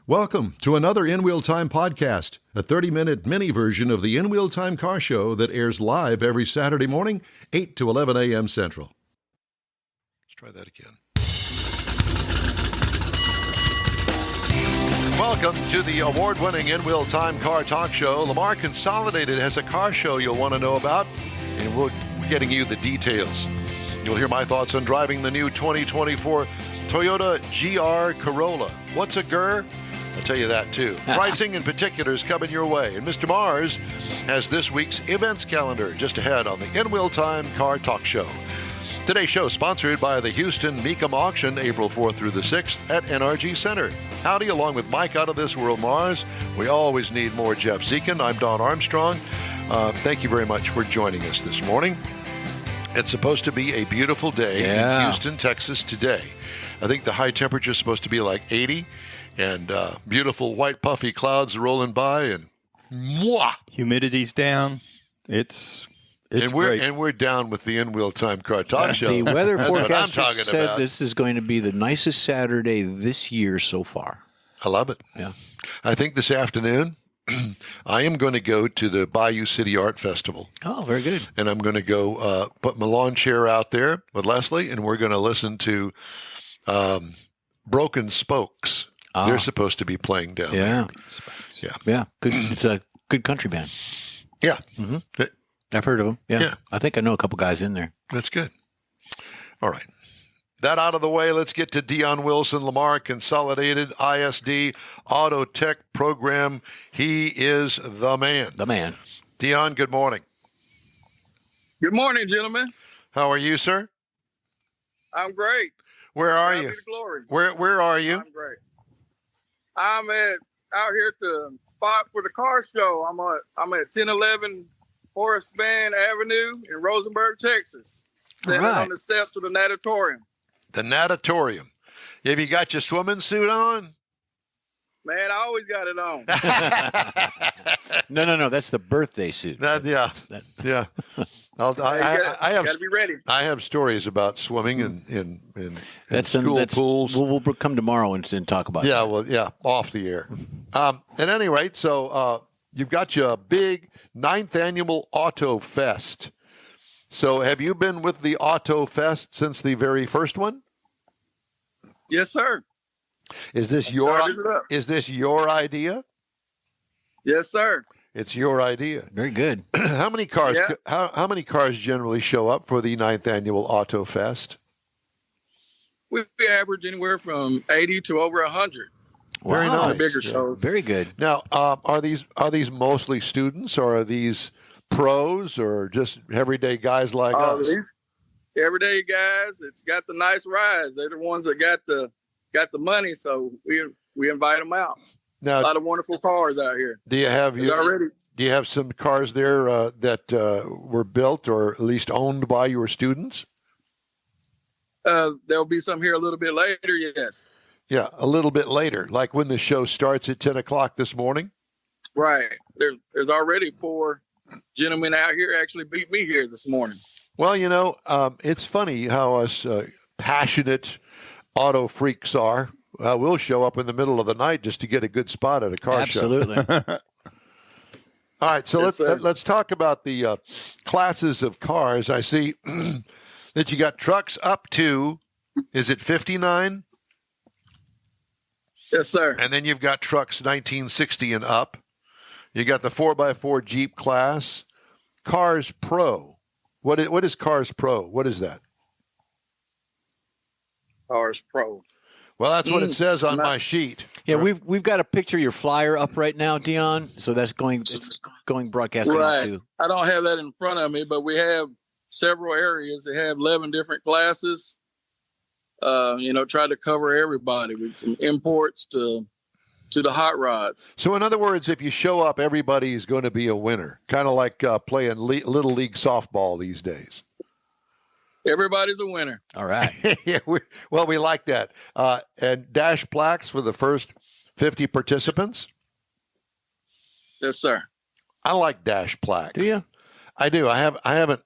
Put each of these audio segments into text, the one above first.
Welcome to another In Wheel Time podcast, a 30-minute mini version of the In Wheel Time car show that airs live every Saturday morning, 8 to 11 a.m. Central. Let's try that again. Welcome to the award-winning In Wheel Time car talk show. Lamar Consolidated has a car show you'll want to know about, and we're getting you the details. You'll hear my thoughts on driving the new 2024 Toyota GR Corolla. What's a GR? I'll tell you that, too. Pricing and particulars coming your way. And Mr. Mars has this week's events calendar just ahead on the In Wheel Time Car Talk Show. Today's show sponsored by the Houston Mecum Auction, April 4th through the 6th at NRG Center. Howdy, along with Mike out of this world, Mars. We always need more Jeff Zekin. I'm Don Armstrong. Thank you very much for joining us this morning. It's supposed to be a beautiful day in Houston, Texas today. I think the high temperature is supposed to be like 80. And beautiful white puffy clouds rolling by, and mwah! Humidity's down. It's great. And we're down with the In Wheel Time Car Talk Show. The weather forecaster said about. This is going to be the nicest Saturday this year so far. I love it. Yeah. I think this afternoon I am going to go to the Bayou City Art Festival. Oh, very good. And I'm going to go put my lawn chair out there with Leslie, and we're going to listen to Broken Spokes. They're supposed to be playing down there. Yeah. Good. It's a good country band. Yeah. Mm-hmm. I've heard of them. Yeah. I think I know a couple guys in there. That's good. All right. That out of the way, let's get to Deon Wilson, Lamar Consolidated ISD Auto Tech Program. He is the man. The man. Deon, good morning. Good morning, gentlemen. How are you, sir? I'm great. Where are God you? be the glory. Where are you? I'm great. I'm out here at the spot for the car show. I'm at 1011 Forest Bend Avenue in Rosenberg, Texas. Standing on the steps of the natatorium. The natatorium. Have you got your swimming suit on? Man, I always got it on. No. That's the birthday suit. Yeah. I have to be ready. I have stories about swimming in That's school pools. We'll come tomorrow and talk about that. Off the air. At any rate, so you've got your big 9th annual Auto Fest. So have you been with the Auto Fest since the very first one? Yes, sir. Is this your idea? Yes, sir. It's your idea. Very good. How many cars? Yeah. How many cars generally show up for the 9th annual Auto Fest? We average anywhere from 80 to over 100. Wow. Very nice. The bigger shows. Very good. Now, are these mostly students, or are these pros, or just everyday guys like us? These everyday guys that's got the nice rides. They're the ones that got the money, so we invite them out. Now, a lot of wonderful cars out here. Do you have some cars there that were built or at least owned by your students? There'll be some here a little bit later, yes. Yeah, a little bit later, like when the show starts at 10 o'clock this morning? Right. There's already 4 gentlemen out here actually beat me here this morning. Well, it's funny how us passionate auto freaks are. We'll show up in the middle of the night just to get a good spot at a car show. Absolutely. All right, so let's talk about the classes of cars. I see that you got trucks up to, is it 59? Yes, sir. And then you've got trucks 1960 and up. You got the 4x4 Jeep class. Cars Pro. What is Cars Pro? What is that? Cars Pro. Well, that's what it says on my sheet. Yeah, we've got a picture of your flyer up right now, Deon. So it's going broadcasting out too. I don't have that in front of me, but we have several areas. They have 11 different classes. Try to cover everybody, from imports to the hot rods. So in other words, if you show up, everybody's going to be a winner. Kind of like playing Little League softball these days. Everybody's a winner. All right. Yeah, we like that. And dash plaques for the first 50 participants. Yes, sir. I like dash plaques. Do you? I do. I have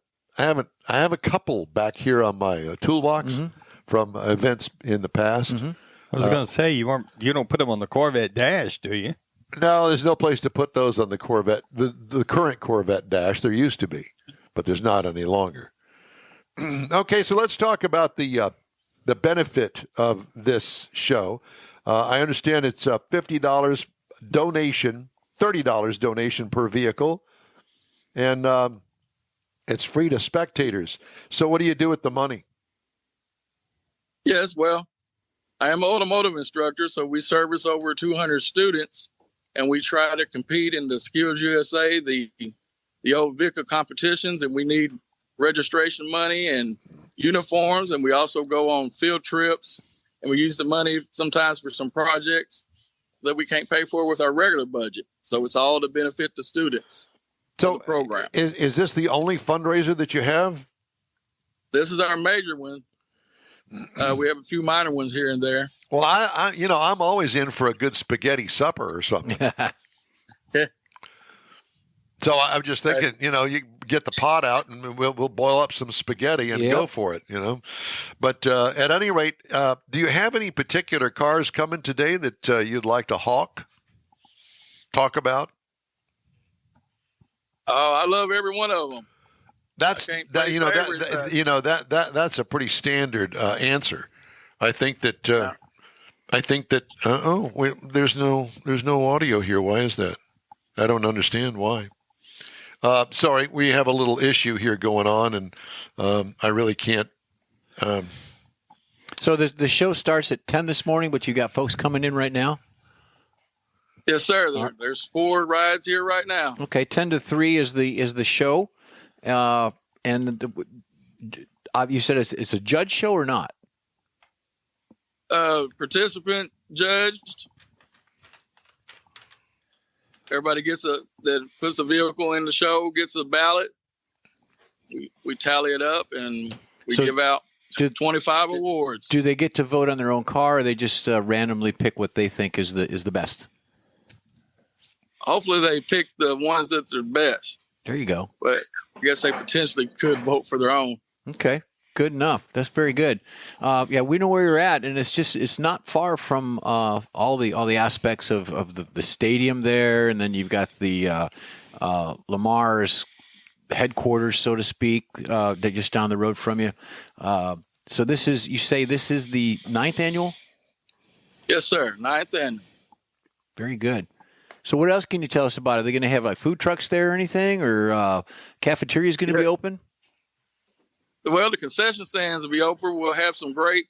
a couple back here on my toolbox from events in the past. I was going to say you don't put them on the Corvette dash, do you? No, there's no place to put those on the Corvette, the current Corvette dash. There used to be, but there's not any longer. Okay, so let's talk about the benefit of this show. I understand it's $50 donation, $30 donation per vehicle, and it's free to spectators. So what do you do with the money? Yes, well, I am an automotive instructor, so we service over 200 students, and we try to compete in the Skills USA, the old vehicle competitions, and we need registration money and uniforms, and we also go on field trips, and we use the money sometimes for some projects that we can't pay for with our regular budget. So it's all to benefit the students. So the program. Is this the only fundraiser that you have? This is our major one. We have a few minor ones here and there. Well, I'm always in for a good spaghetti supper or something. So I'm just thinking, you get the pot out and we'll boil up some spaghetti and go for it, But at any rate, do you have any particular cars coming today that you'd like to talk about? Oh, I love every one of them. That's a pretty standard answer. I think that there's no audio here. Why is that? I don't understand why. Sorry, we have a little issue here going on, and I really can't. So the show starts at 10 this morning, but you got folks coming in right now? Yes, sir. There's 4 rides here right now. Okay, 10 to 3 is the show, and you said it's a judge show or not? Participant judged. Everybody that puts a vehicle in the show gets a ballot. We tally it up and we give out 25 awards. Do they get to vote on their own car, or they just randomly pick what they think is the best? Hopefully they pick the ones that are best. There you go. But I guess they potentially could vote for their own. Okay. Good enough. That's very good. We know where you're at, and it's not far from all the aspects of the stadium there, and then you've got the Lamar's headquarters, so to speak, that just down the road from you. So this is the 9th annual? Yes, sir. 9th annual. Very good. So what else can you tell us about it? Are they going to have like food trucks there or anything, or cafeteria is going to be open? Well, the concession stands will be open. We'll have some great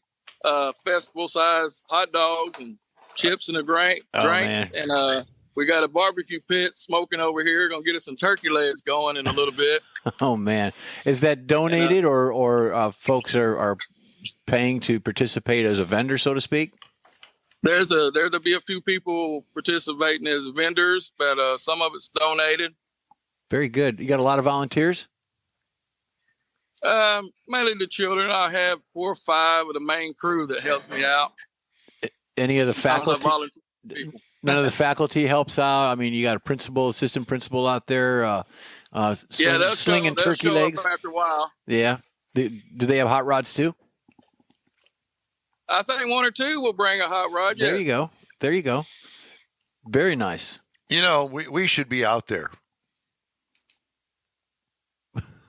festival-sized hot dogs and chips and drinks. And we got a barbecue pit smoking over here. Going to get us some turkey legs going in a little bit. Oh, man. Is that donated or folks are paying to participate as a vendor, so to speak? There'll be a few people participating as vendors, but some of it's donated. Very good. You got a lot of volunteers? Mainly the children. I have 4 or 5 of the main crew that helps me out. Any of the faculty? None of the faculty helps out. I mean, you got a principal, assistant principal out there, slinging turkey legs. After a while. Yeah. Do they have hot rods too? I think 1 or 2 will bring a hot rod. There you go. There you go. Very nice. We should be out there.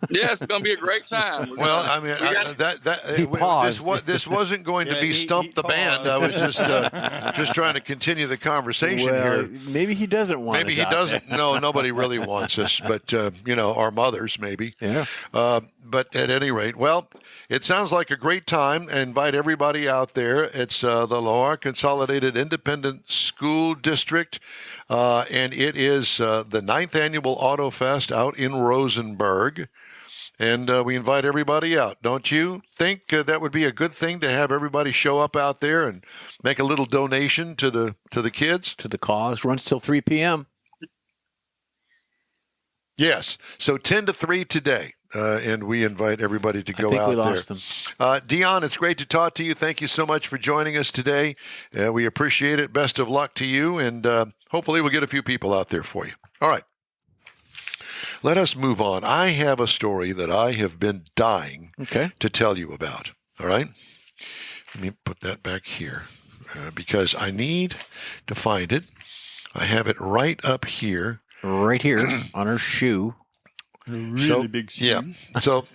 Yes, it's going to be a great time. Well, I mean, this wasn't going to be Stump the Band. I was just trying to continue the conversation here. Maybe he doesn't want us. Maybe he doesn't. No, nobody really wants us, but our mothers maybe. Yeah. But at any rate, well, it sounds like a great time. I invite everybody out there. It's the Lamar Consolidated Independent School District, and it is the 9th Annual Auto Fest out in Rosenberg. And we invite everybody out. Don't you think that would be a good thing to have everybody show up out there and make a little donation to the kids? To the cause. Runs till 3 p.m. Yes. So 10 to 3 today. And we invite everybody to go out there. I think we lost them. Deon, it's great to talk to you. Thank you so much for joining us today. We appreciate it. Best of luck to you. And hopefully we'll get a few people out there for you. All right. Let us move on. I have a story that I have been dying to tell you about. All right? Let me put that back here. because I need to find it. I have it right up here. Right here on her shoe. Really big shoe. Yeah. So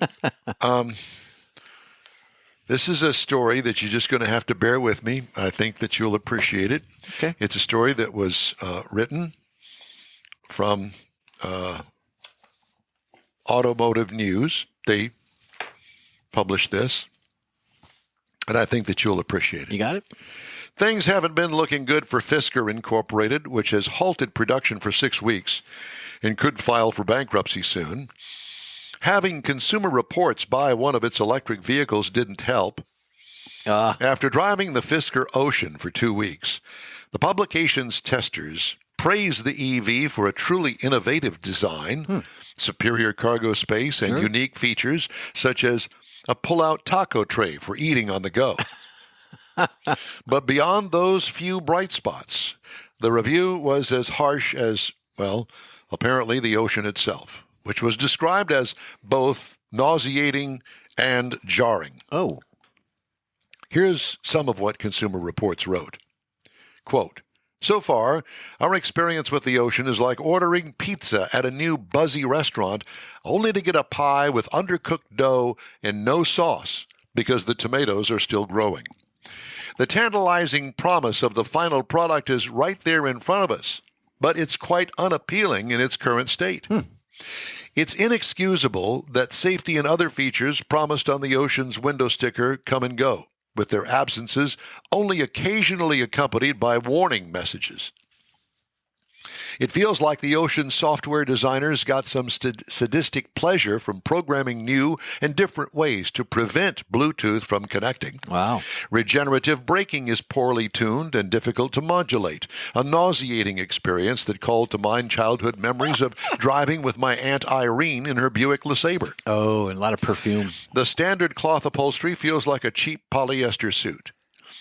this is a story that you're just going to have to bear with me. I think that you'll appreciate it. Okay. It's a story that was written from Automotive News. They published this, and I think that you'll appreciate it. You got it? Things haven't been looking good for Fisker Incorporated, which has halted production for 6 weeks and could file for bankruptcy soon. Having Consumer Reports buy one of its electric vehicles didn't help. After driving the Fisker Ocean for 2 weeks, the publication's testers praised the EV for a truly innovative design, superior cargo space, and unique features such as a pull-out taco tray for eating on the go. But beyond those few bright spots, the review was as harsh as, well, apparently the Ocean itself, which was described as both nauseating and jarring. Oh. Here's some of what Consumer Reports wrote. Quote, so far, our experience with the Ocean is like ordering pizza at a new buzzy restaurant only to get a pie with undercooked dough and no sauce because the tomatoes are still growing. The tantalizing promise of the final product is right there in front of us, but it's quite unappealing in its current state. It's inexcusable that safety and other features promised on the Ocean's window sticker come and go, with their absences only occasionally accompanied by warning messages. It feels like the Ocean software designers got some sadistic pleasure from programming new and different ways to prevent Bluetooth from connecting. Wow. Regenerative braking is poorly tuned and difficult to modulate, a nauseating experience that called to mind childhood memories of driving with my Aunt Irene in her Buick LeSabre. Oh, and a lot of perfume. The standard cloth upholstery feels like a cheap polyester suit.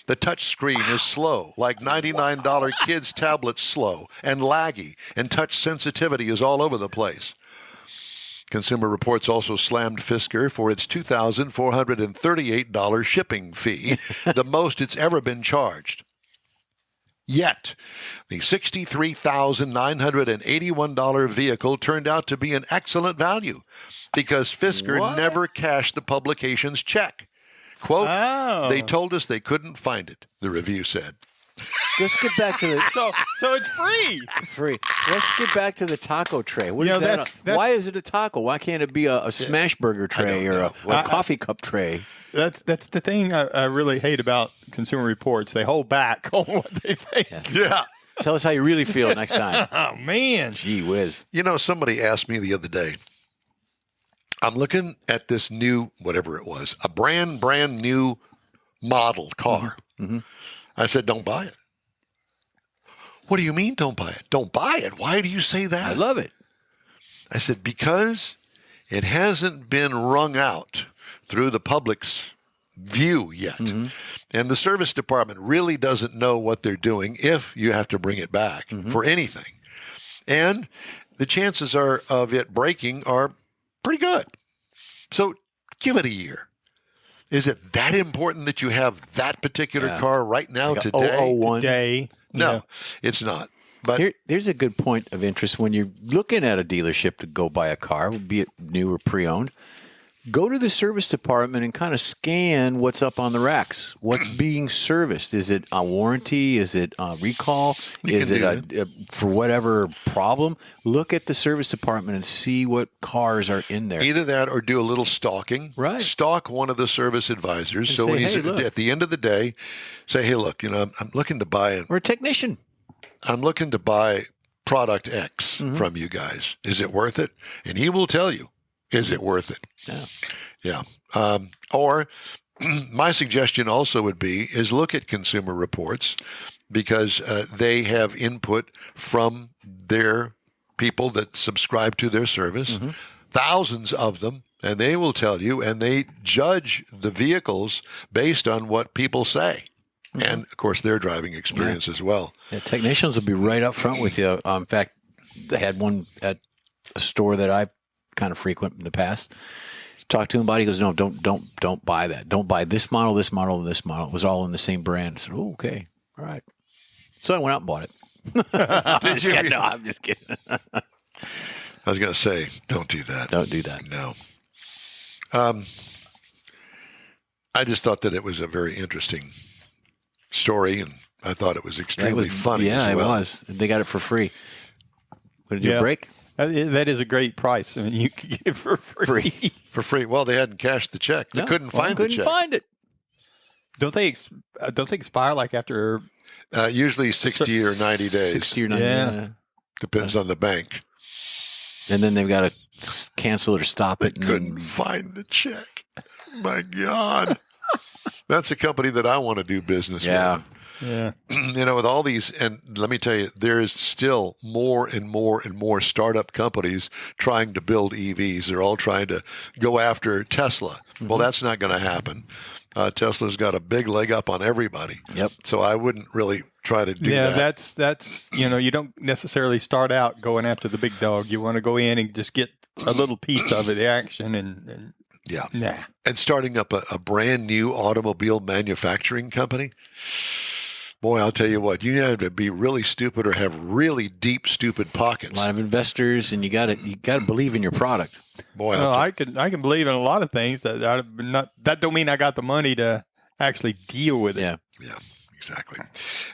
The touch screen is slow, like $99 kids' tablets slow and laggy, and touch sensitivity is all over the place. Consumer Reports also slammed Fisker for its $2,438 shipping fee, the most it's ever been charged. Yet, the $63,981 vehicle turned out to be an excellent value because Fisker never cashed the publication's check. Quote, they told us they couldn't find it, the review said. Let's get back to the So it's free. Let's get back to the taco tray. What is that? Why is it a taco? Why can't it be a smash burger tray or a coffee cup tray? That's the thing I really hate about Consumer Reports. They hold back on what they think. Yeah. Tell us how you really feel next time. Oh, man. Gee whiz. You know, somebody asked me the other day, I'm looking at this new, whatever it was, a brand new model car. Mm-hmm. I said, don't buy it. What do you mean don't buy it? Don't buy it. Why do you say that? I love it. I said, because it hasn't been wrung out through the public's view yet. Mm-hmm. And the service department really doesn't know what they're doing if you have to bring it back for anything. And the chances of it breaking are pretty good. So give it a year. Is it that important that you have that particular car right now like today? 001. Today. No, it's not. But here's a good point of interest when you're looking at a dealership to go buy a car, be it new or pre-owned. Go to the service department and kind of scan what's up on the racks. What's being serviced? Is it a warranty? Is it a recall? Is it for whatever problem? Look at the service department and see what cars are in there. Either that or do a little stalking. Right. Stalk one of the service advisors. And so say, when he's hey, at the end of the day, say, hey, look, I'm looking to buy or a technician. I'm looking to buy product X from you guys. Is it worth it? And he will tell you. Is it worth it? Yeah. Or my suggestion also would be is look at Consumer Reports because they have input from their people that subscribe to their service, thousands of them, and they will tell you, and they judge the vehicles based on what people say. And, of course, their driving experience as well. Yeah, technicians will be right up front with you. In fact, they had one at a store that I kind of frequent in the past. Talked to him about it. He goes, no, don't buy that. Don't buy this model, this model, and this model. It was all in the same brand. I said, oh, okay. All right. So I went out and bought it. Did you? No, I'm just kidding. I was going to say, don't do that. Don't do that. No. I just thought that it was a very interesting story, and I thought it was extremely funny as well. It was. They got it for free. What did you break? That is a great price. I mean, you could get it for free. For free. Well, they hadn't cashed the check. They couldn't find the check. Couldn't find it. Don't they expire like after? Usually 60 or 90 days. 60 or 90 days. Depends on the bank. And then they've got to cancel it or stop They it. couldn't find the check. My God. That's a company that I want to do business with. Yeah. With all these, and let me tell you, there is still more and more and more startup companies trying to build EVs. They're all trying to go after Tesla. Mm-hmm. Well, that's not going to happen. Tesla's got a big leg up on everybody. Yep. So I wouldn't really try to do that. Yeah, that's you don't necessarily start out going after the big dog. You want to go in and just get a little piece of it, the action, and yeah. Nah. And starting up a brand new automobile manufacturing company. Boy, I'll tell you what, you have to be really stupid or have really deep, stupid pockets. A lot of investors, and you got to believe in your product. Boy, I can believe in a lot of things that don't mean I got the money to actually deal with it. Yeah, exactly.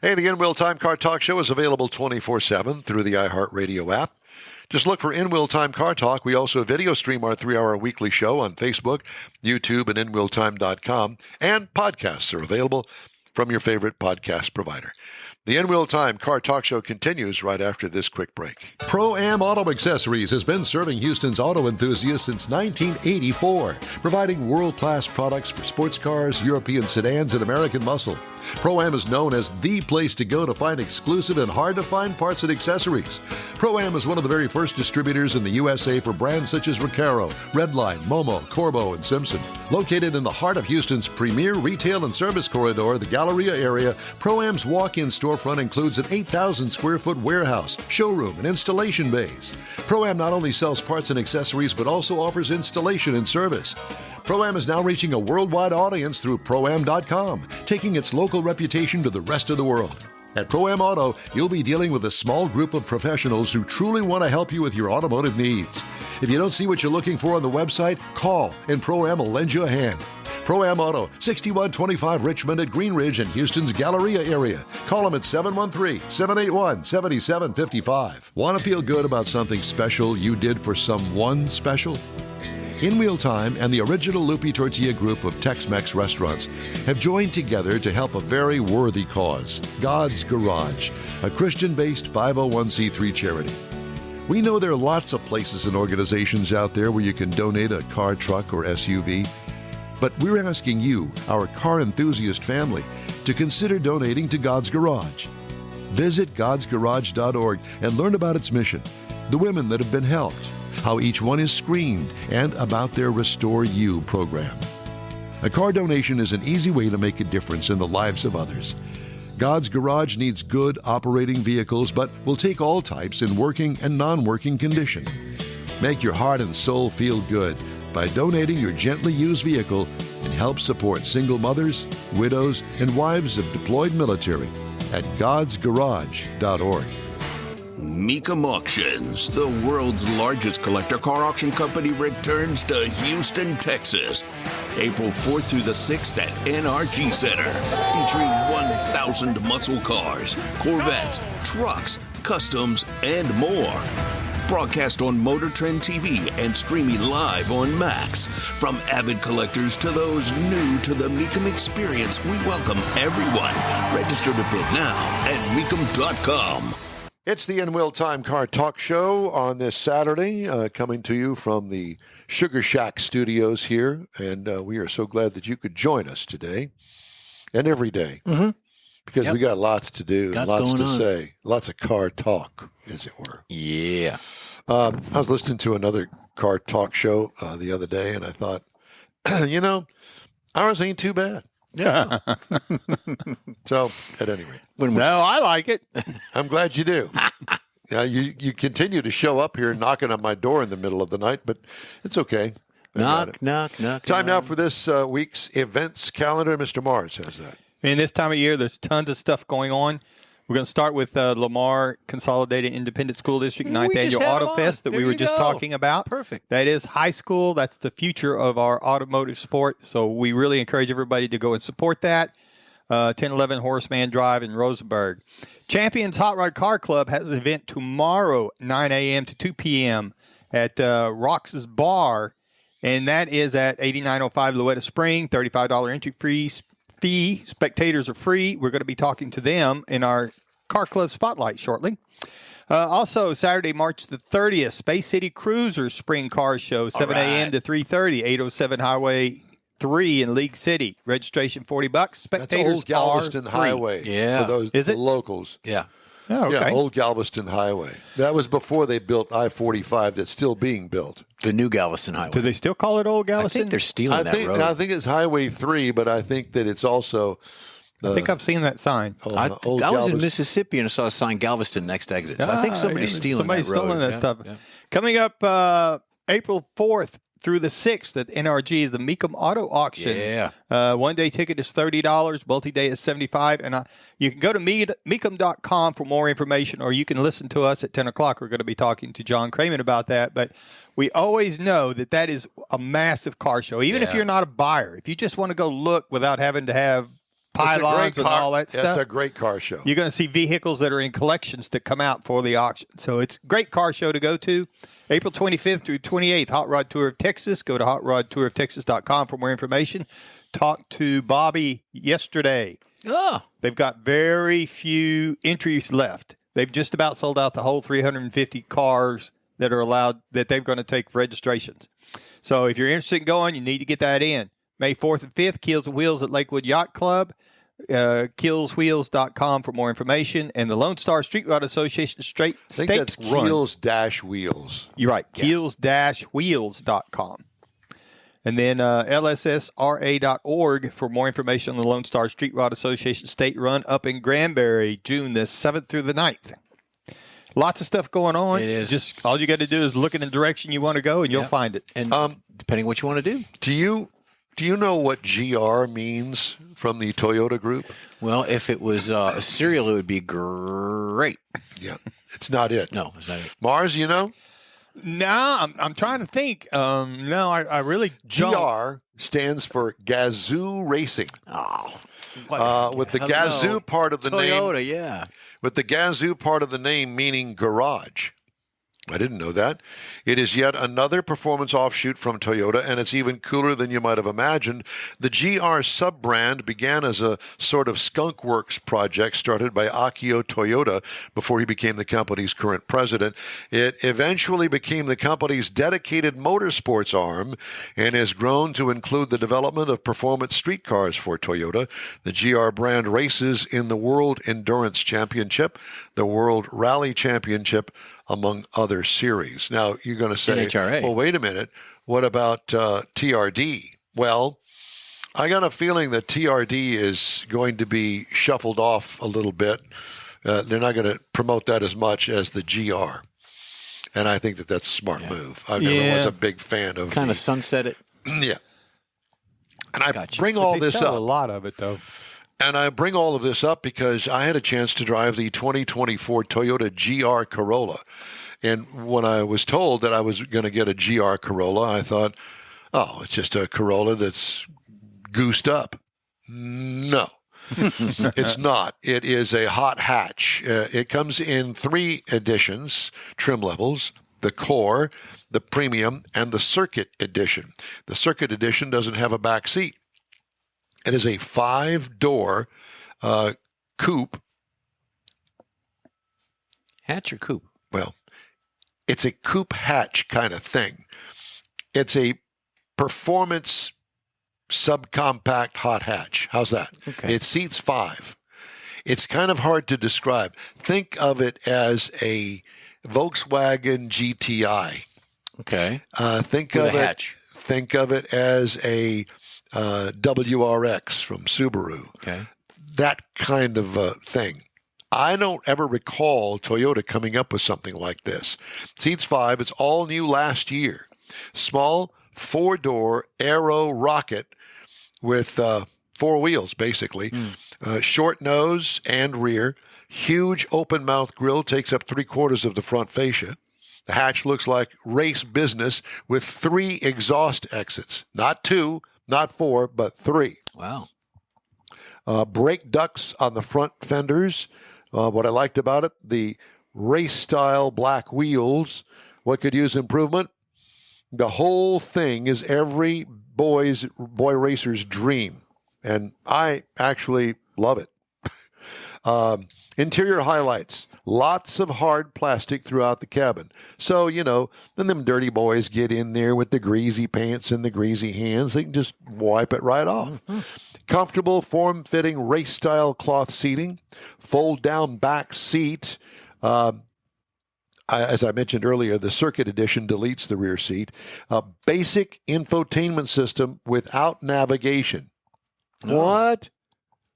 Hey, the In-Wheel Time Car Talk Show is available 24/7 through the iHeartRadio app. Just look for In-Wheel Time Car Talk. We also video stream our 3-hour weekly show on Facebook, YouTube, and InWheelTime.com, and podcasts are available from your favorite podcast provider. The In-Wheel Time Car Talk Show continues right after this quick break. Pro-Am Auto Accessories has been serving Houston's auto enthusiasts since 1984, providing world-class products for sports cars, European sedans, and American muscle. Pro-Am is known as the place to go to find exclusive and hard-to-find parts and accessories. Pro-Am is one of the very first distributors in the USA for brands such as Recaro, Redline, Momo, Corbo, and Simpson. Located in the heart of Houston's premier retail and service corridor, the Galleria area, Pro-Am's walk-in storefront includes an 8,000-square-foot warehouse, showroom, and installation bays. Pro-Am not only sells parts and accessories, but also offers installation and service. Pro-Am is now reaching a worldwide audience through Pro-Am.com, taking its local reputation to the rest of the world. At Pro-Am Auto, you'll be dealing with a small group of professionals who truly want to help you with your automotive needs. If you don't see what you're looking for on the website, call and Pro-Am will lend you a hand. Pro-Am Auto, 6125 Richmond at Green Ridge in Houston's Galleria area. Call them at 713-781-7755. Want to feel good about something special you did for someone special? In-Wheel Time and the original Lupi Tortilla group of Tex-Mex restaurants have joined together to help a very worthy cause, God's Garage, a Christian-based 501c3 charity. We know there are lots of places and organizations out there where you can donate a car, truck, or SUV, but we're asking you, our car enthusiast family, to consider donating to God's Garage. Visit godsgarage.org and learn about its mission, the women that have been helped, how each one is screened, and about their Restore You program. A car donation is an easy way to make a difference in the lives of others. God's Garage needs good operating vehicles, but will take all types in working and non-working condition. Make your heart and soul feel good by donating your gently used vehicle and help support single mothers, widows, and wives of deployed military at godsgarage.org. Mecum Auctions, the world's largest collector car auction company, returns to Houston, Texas, April 4th through the 6th at NRG Center, featuring 1,000 muscle cars, Corvettes, trucks, customs, and more. Broadcast on Motor Trend TV and streaming live on Max. From avid collectors to those new to the Mecum experience, we welcome everyone. Register to bid now at mecum.com. It's the In-Wheel Time Car Talk Show on this Saturday, coming to you from the Sugar Shack studios here. And we are so glad that you could join us today and every day. Mm-hmm. Because we got lots to do, lots to say, lots of car talk, as it were. Yeah. I was listening to another car talk show the other day, and I thought, ours ain't too bad. Yeah. So, at any rate. I like it. I'm glad you do. You continue to show up here knocking on my door in the middle of the night, but it's okay. Knock. Time now for this week's events calendar. Mr. Mars has that. And this time of year, there's tons of stuff going on. We're going to start with Lamar Consolidated Independent School District 9th Annual Auto Fest that we were just talking about. Perfect. That is high school. That's the future of our automotive sport. So we really encourage everybody to go and support that. 1011 Horseman Drive in Rosenberg. Champions Hot Rod Car Club has an event tomorrow, 9 a.m. to 2 p.m. at Rox's Bar, and that is at 8905 Louetta Spring, $35 entry fee. Spectators are free. We're going to be talking to them in our Car Club Spotlight shortly. Also, Saturday, March the 30th, Space City Cruisers Spring Car Show, 7 a.m. to 3:30, 807 Highway 3 in League City. Registration $40. Spectators That's Old Galveston are free. Highway. Yeah. For those Is it? locals. Yeah. Oh, okay. Yeah, Old Galveston Highway. That was before they built I-45 that's still being built. The new Galveston Highway. Do they still call it Old I Galveston? think they're stealing that road. I think it's Highway 3, but I think that it's also... I think I've seen that sign. I Old was in Galveston. Mississippi and I saw a sign Galveston next exit. So I think somebody's stealing that road. stolen that Yeah, stuff. yeah. Coming up April 4th through the 6th at NRG, the Mecum Auto Auction. Yeah. One-day ticket is $30. Multi-day is $75. And you can go to mecum.com for more information, or you can listen to us at 10 o'clock. We're going to be talking to John Cramen about that. But we always know that is a massive car show. Even if you're not a buyer, if you just want to go look without having to have pylons and all that stuff. It's a great car show. You're going to see vehicles that are in collections that come out for the auction. So it's a great car show to go to. April 25th through 28th, Hot Rod Tour of Texas. Go to hotrodtouroftexas.com for more information. Talked to Bobby yesterday. Oh. They've got very few entries left. They've just about sold out the whole 350 cars that are allowed, that they're going to take registrations. So if you're interested in going, you need to get that in. May 4th and 5th, Keels and Wheels at Lakewood Yacht Club. Keelswheels.com for more information. And the Lone Star Street Rod Association I think that's Keels-Wheels. You're right. Keels-Wheels.com. And then lssra.org for more information on the Lone Star Street Rod Association State Run up in Granbury, June the 7th through the 9th. Lots of stuff going on. It is. Just all you got to do is look in the direction you want to go, and you'll find it. And depending what you want to do. Do you know what GR means from the Toyota Group? Well, if it was a cereal, it would be great. Yeah, it's not it. No, it's not it. Mars, you know? No, I'm trying to think. No, I really don't. GR stands for Gazoo Racing. Oh. With the Gazoo part of the name. Toyota, yeah. With the Gazoo part of the name meaning garage. I didn't know that. It is yet another performance offshoot from Toyota, and it's even cooler than you might have imagined. The GR sub-brand began as a sort of skunk works project started by Akio Toyoda before he became the company's current president. It eventually became the company's dedicated motorsports arm and has grown to include the development of performance street cars for Toyota. The GR brand races in the World Endurance Championship, the World Rally Championship, among other series. Now, you're going to say, NHRA. well, wait a minute. What about TRD? Well, I got a feeling that TRD is going to be shuffled off a little bit. They're not going to promote that as much as the GR. And I think that that's a smart move. I never was a big fan of kind of sunset it. Yeah. And I Gotcha. bring all They this sell up. a lot of it, though. And I bring all of this up because I had a chance to drive the 2024 Toyota GR Corolla. And when I was told that I was going to get a GR Corolla, I thought, oh, it's just a Corolla that's goosed up. No, it's not. It is a hot hatch. It comes in 3 editions, trim levels: the Core, the Premium, and the Circuit Edition. The Circuit Edition doesn't have a back seat. It is a 5-door coupe. Hatch or coupe? Well, it's a coupe hatch kind of thing. It's a performance subcompact hot hatch. How's that? Okay. It seats 5. It's kind of hard to describe. Think of it as a Volkswagen GTI. Okay. Think With of a it. hatch. Think of it as a WRX from Subaru. Okay. That kind of thing. I don't ever recall Toyota coming up with something like this. Seats 5. It's all new last year. Small 4-door Aero rocket with 4 wheels, basically. Short nose and rear. Huge open mouth grille takes up 3/4 of the front fascia. The hatch looks like race business with 3 exhaust exits. Not 2, not 4, but 3. Wow. Brake ducts on the front fenders. What I liked about it, the race-style black wheels. What could use improvement? The whole thing is every boy racer's dream, and I actually love it. Interior highlights. Lots of hard plastic throughout the cabin. So, when them dirty boys get in there with the greasy pants and the greasy hands, they can just wipe it right off. Mm-hmm. Comfortable, form-fitting, race-style cloth seating. Fold-down back seat. As I mentioned earlier, the Circuit Edition deletes the rear seat. Basic infotainment system without navigation. Oh. What?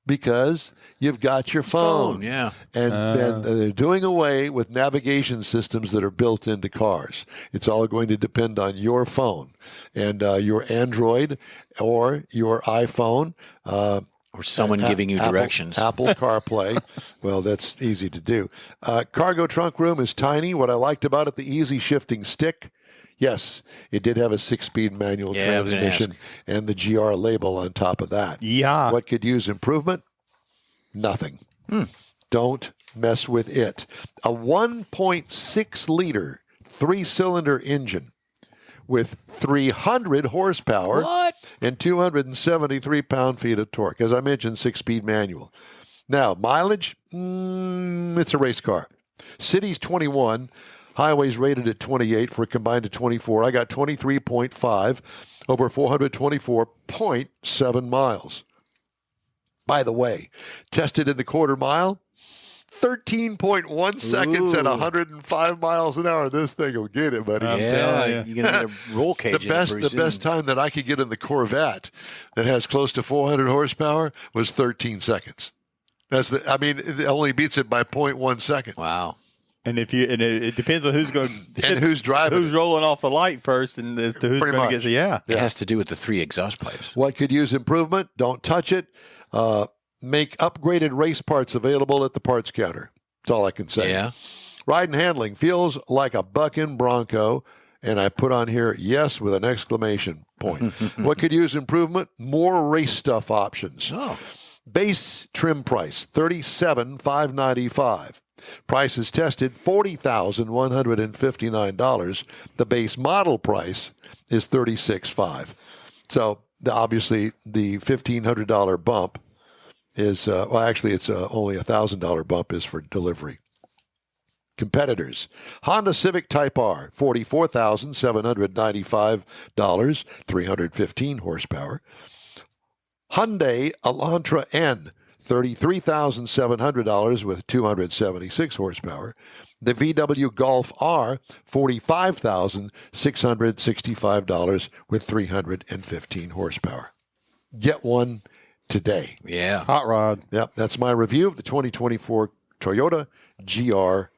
Because you've got your phone. Yeah. And they're doing away with navigation systems that are built into cars. It's all going to depend on your phone and your Android or your iPhone. Or someone giving you directions. Apple CarPlay. Well, that's easy to do. Cargo trunk room is tiny. What I liked about it, the easy shifting stick. Yes, it did have a 6-speed manual transmission and the GR label on top of that. Yeah. What could use improvement? Nothing. Don't mess with it. A 1.6-liter 3-cylinder engine with 300 horsepower and 273 pound-feet of torque. As I mentioned, 6-speed manual. Now, mileage, it's a race car. City's 21. Highways rated at 28 for a combined of 24. I got 23.5 over 424.7 miles. By the way, tested in the quarter mile, 13.1 seconds at 105 miles an hour. This thing will get it, buddy. You're going to need a roll cage. The best time that I could get in the Corvette that has close to 400 horsepower was 13 seconds. It only beats it by 0.1 second. Wow. And it depends on who's who's driving, who's rolling off the light first, and as to who's going to get. It has to do with the 3 exhaust pipes. What could use improvement? Don't touch it. Make upgraded race parts available at the parts counter. That's all I can say. Yeah. Ride and handling feels like a bucking Bronco, and I put on here yes with an exclamation point. What could use improvement? More race stuff options. Oh. Base trim price $37,595. Prices tested $40,159. The base model price is $36,500. So obviously the $1,500 bump is it's only $1,000 bump is for delivery. Competitors: Honda Civic Type R, $44,795, 315 horsepower. Hyundai Elantra N, $33,700 with 276 horsepower. The VW Golf R, $45,665 with 315 horsepower. Get one today. Yeah. Hot rod. Yep, that's my review of the 2024 Toyota GR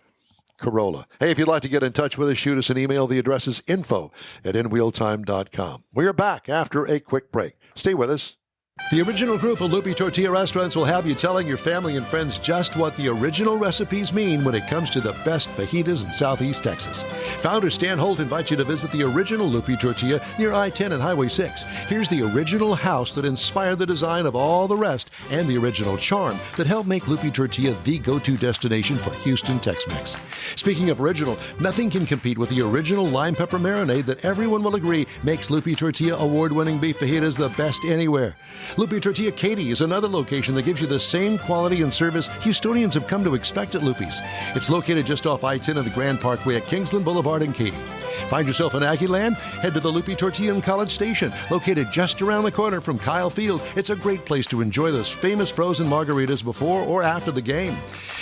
Corolla. Hey, if you'd like to get in touch with us, shoot us an email. The address is info@inwheeltime.com. We are back after a quick break. Stay with us. The original group of Lupi Tortilla restaurants will have you telling your family and friends just what the original recipes mean when it comes to the best fajitas in Southeast Texas. Founder Stan Holt invites you to visit the original Lupi Tortilla near I-10 and Highway 6. Here's the original house that inspired the design of all the rest and the original charm that helped make Lupi Tortilla the go-to destination for Houston Tex-Mex. Speaking of original, nothing can compete with the original lime pepper marinade that everyone will agree makes Lupi Tortilla award-winning beef fajitas the best anywhere. Lupi Tortilla Katy is another location that gives you the same quality and service Houstonians have come to expect at Lupi's. It's located just off I-10 and the Grand Parkway at Kingsland Boulevard in Katy. Find yourself in Aggie Land? Head to the Lupi Tortilla in College Station, located just around the corner from Kyle Field. It's a great place to enjoy those famous frozen margaritas before or after the game.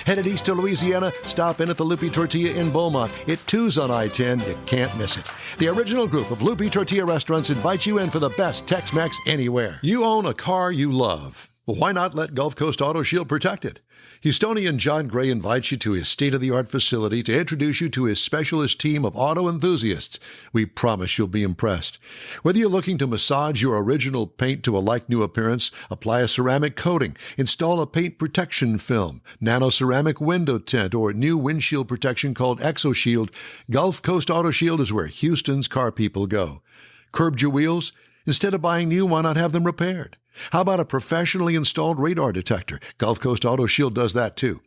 Headed east to Louisiana, stop in at the Lupi Tortilla in Beaumont. It too's on I-10. You can't miss it. The original group of Lupi Tortilla restaurants invites you in for the best Tex-Mex anywhere. You own a car you love. Well, why not let Gulf Coast Auto Shield protect it? Houstonian John Gray invites you to his state-of-the-art facility to introduce you to his specialist team of auto enthusiasts. We promise you'll be impressed. Whether you're looking to massage your original paint to a like-new appearance, apply a ceramic coating, install a paint protection film, nano-ceramic window tint, or new windshield protection called ExoShield, Gulf Coast Auto Shield is where Houston's car people go. Curbed your wheels? Instead of buying new, why not have them repaired? How about a professionally installed radar detector? Gulf Coast Auto Shield does that too.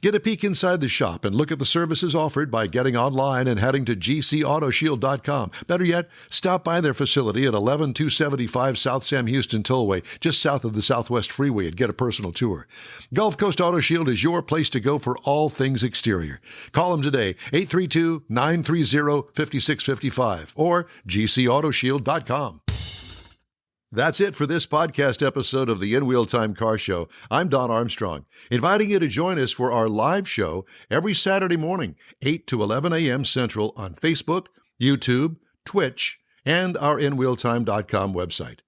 Get a peek inside the shop and look at the services offered by getting online and heading to gcautoshield.com. Better yet, stop by their facility at 11275 South Sam Houston Tollway, just south of the Southwest Freeway, and get a personal tour. Gulf Coast Auto Shield is your place to go for all things exterior. Call them today, 832-930-5655 or gcautoshield.com. That's it for this podcast episode of the In Wheel Time Car Show. I'm Don Armstrong, inviting you to join us for our live show every Saturday morning, 8 to 11 a.m. Central on Facebook, YouTube, Twitch, and our InWheelTime.com website.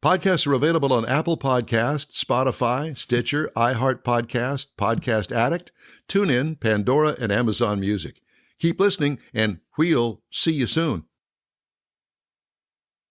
Podcasts are available on Apple Podcasts, Spotify, Stitcher, iHeart Podcast, Podcast Addict, TuneIn, Pandora, and Amazon Music. Keep listening, and we'll see you soon.